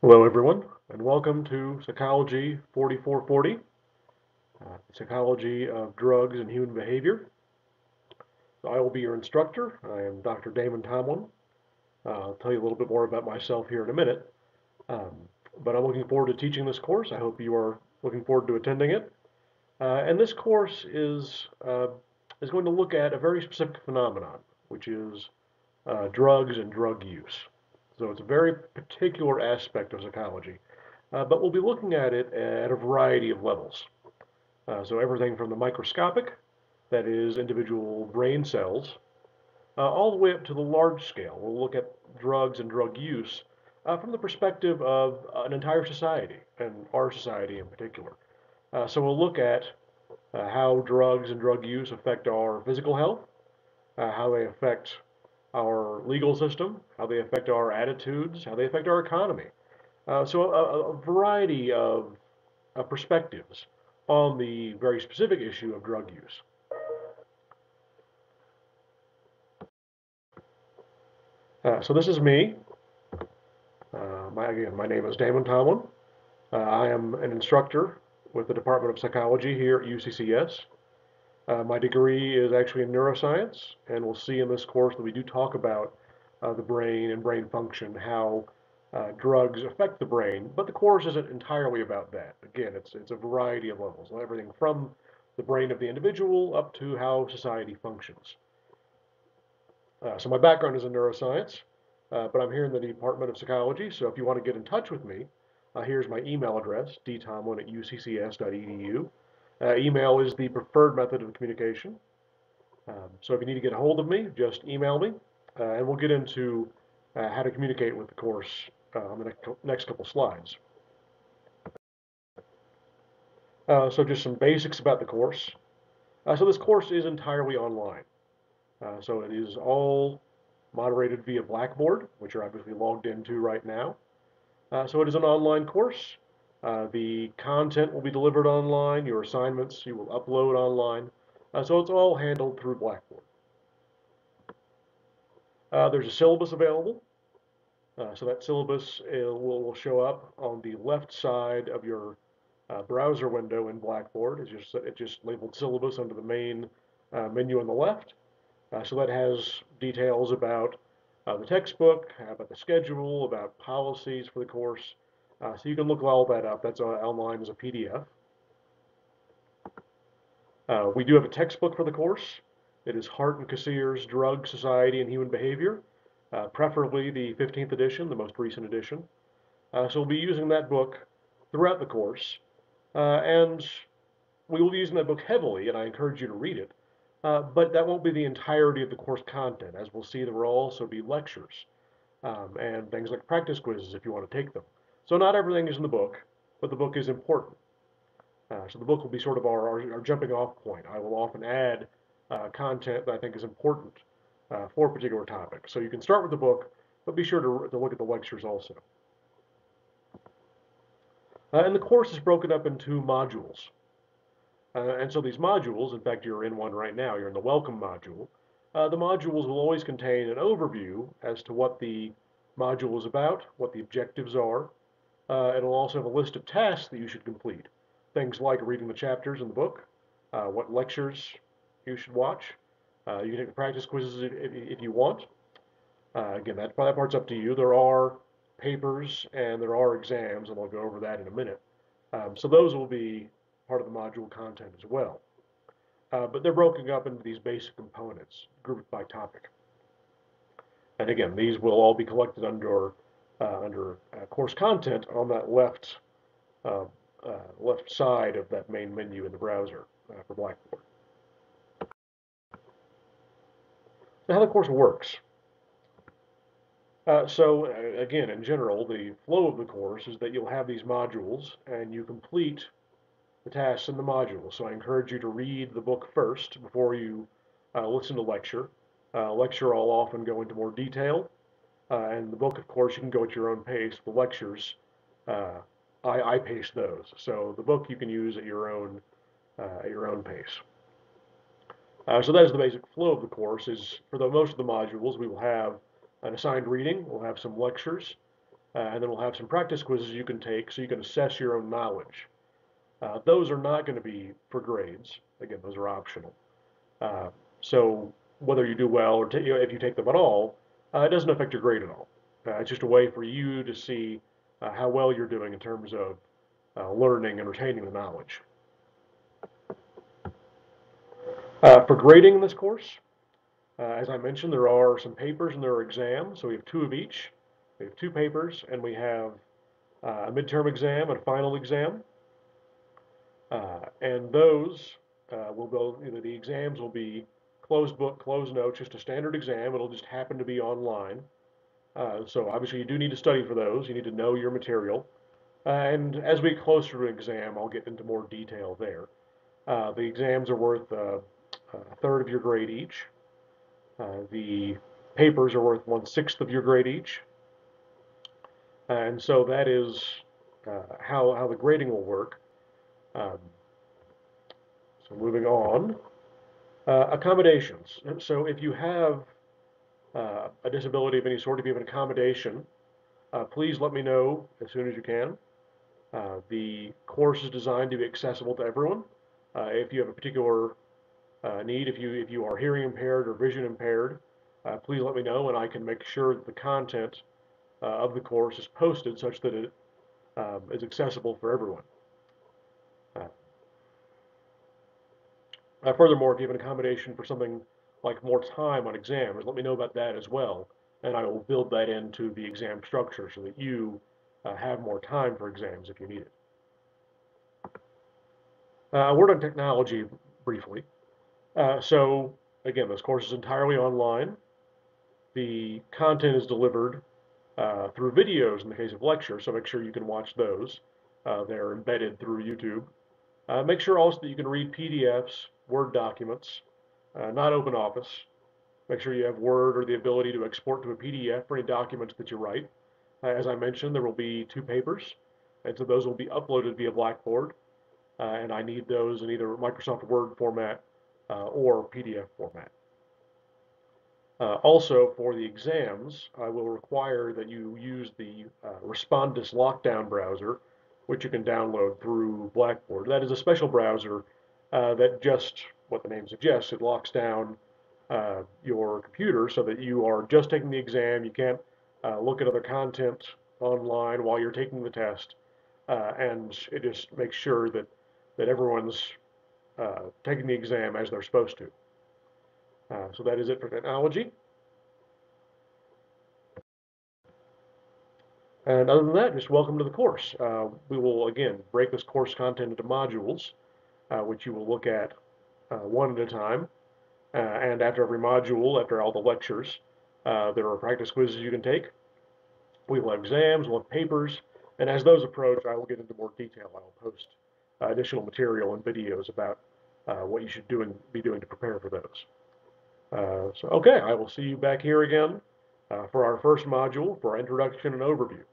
Hello, everyone, and welcome to Psychology 4440, Psychology of Drugs and Human Behavior. I will be your instructor. I am Dr. Damon Tomlin. I'll tell you a little bit more about myself here in a minute, um, but I'm looking forward to teaching this course. I hope you are looking forward to attending it. And this course is going to look at a very specific phenomenon, which is drugs and drug use. So it's a very particular aspect of psychology. But we'll be looking at it at a variety of levels. So everything from the microscopic, that is individual brain cells, all the way up to the large scale. We'll look at drugs and drug use from the perspective of an entire society, and our society in particular. So we'll look at how drugs and drug use affect our physical health, how they affect our legal system, how they affect our attitudes, how they affect our economy. So a variety of perspectives on the very specific issue of drug use. So this is me. Again, my name is Damon Tomlin. I am an instructor with the Department of Psychology here at UCCS. My degree is actually in neuroscience, and we'll see in this course that we do talk about the brain and brain function, how drugs affect the brain, but the course isn't entirely about that. Again, it's a variety of levels, everything from the brain of the individual up to how society functions. So my background is in neuroscience, but I'm here in the Department of Psychology. So if you want to get in touch with me, here's my email address, dtomlin@uccs.edu. Email is the preferred method of communication. So if you need to get a hold of me, just email me, and we'll get into how to communicate with the course on the next couple slides. So just some basics about the course. So this course is entirely online. So it is all moderated via Blackboard, which you're obviously logged into right now. So it is an online course. The content will be delivered online. Your assignments you will upload online. So it's all handled through Blackboard. There's a syllabus available. So that syllabus will show up on the left side of your browser window in Blackboard. It's just labeled syllabus under the main menu on the left. So that has details about the textbook, about the schedule, about policies for the course. So you can look all that up. That's online as a PDF. We do have a textbook for the course. It is Hart and Cassier's Drug, Society, and Human Behavior, preferably the 15th edition, the most recent edition. So we'll be using that book throughout the course. And we will be using that book heavily, and I encourage you to read it. But that won't be the entirety of the course content. As we'll see, there will also be lectures and things like practice quizzes if you want to take them. So not everything is in the book, but the book is important. So the book will be sort of our jumping off point. I will often add content that I think is important for a particular topic. So you can start with the book, but be sure to look at the lectures also. And the course is broken up into modules. And so these modules, in fact, you're in one right now, you're in the welcome module. The modules will always contain an overview as to what the module is about, what the objectives are. It'll also have a list of tasks that you should complete. Things like reading the chapters in the book, what lectures you should watch. You can take the practice quizzes if you want. Again, that part's up to you. There are papers and there are exams, and I'll go over that in a minute. So those will be part of the module content as well. But they're broken up into these basic components, grouped by topic. And again, these will all be collected under course content on that uh, left side of that main menu in the browser for Blackboard. So how the course works. Again, in general, the flow of the course is that you'll have these modules and you complete the tasks in the module. So I encourage you to read the book first before you listen to lecture. Lecture I'll often go into more detail, and the book, of course, you can go at your own pace. The lectures, uh, I pace those. So the book you can use at your own pace. So that is the basic flow of the course. Is for most of the modules we will have an assigned reading. We'll have some lectures. and then we'll have some practice quizzes you can take so you can assess your own knowledge. Those are not going to be for grades. Again, those are optional. Uh, so whether you do well or if you take them at all, it doesn't affect your grade at all. It's just a way for you to see how well you're doing in terms of learning and retaining the knowledge. For grading this course, as I mentioned, there are some papers and there are exams. So we have two of each. We have two papers and we have a midterm exam and a final exam. And those will go, the exams will be closed book, closed notes, just a standard exam. It'll just happen to be online. So obviously you do need to study for those. You need to know your material. And as we get closer to an exam, I'll get into more detail there. The exams are worth a third of your grade each. The papers are worth 1/6 of your grade each. And so that is how the grading will work. Um, so moving on, accommodations. So if you have a disability of any sort, if you have an accommodation, please let me know as soon as you can. The course is designed to be accessible to everyone. If you have a particular need, if you are hearing impaired or vision impaired, please let me know and I can make sure that the content of the course is posted such that it is accessible for everyone. Furthermore, if you have an accommodation for something like more time on exams, let me know about that as well, and I will build that into the exam structure so that you have more time for exams if you need it. A word on technology briefly. So again, this course is entirely online. The content is delivered through videos in the case of lectures, so make sure you can watch those. They're embedded through YouTube. Make sure also that you can read PDFs, Word documents, not OpenOffice. Make sure you have Word or the ability to export to a PDF for any documents that you write. As I mentioned, there will be two papers, and so those will be uploaded via Blackboard, and I need those in either Microsoft Word format or PDF format. Also, for the exams, I will require that you use the Respondus Lockdown browser, which you can download through Blackboard. That is a special browser that just, what the name suggests, it locks down your computer so that you are just taking the exam. You can't look at other content online while you're taking the test, and it just makes sure that everyone's taking the exam as they're supposed to. So that is it for technology. And other than that, just welcome to the course. We will, again, break this course content into modules, which you will look at one at a time. And after every module, after all the lectures, there are practice quizzes you can take. We will have exams, we'll have papers, and as those approach, I will get into more detail. I will post additional material and videos about what you should be doing to prepare for those. So, okay, I will see you back here again for our first module for introduction and overview.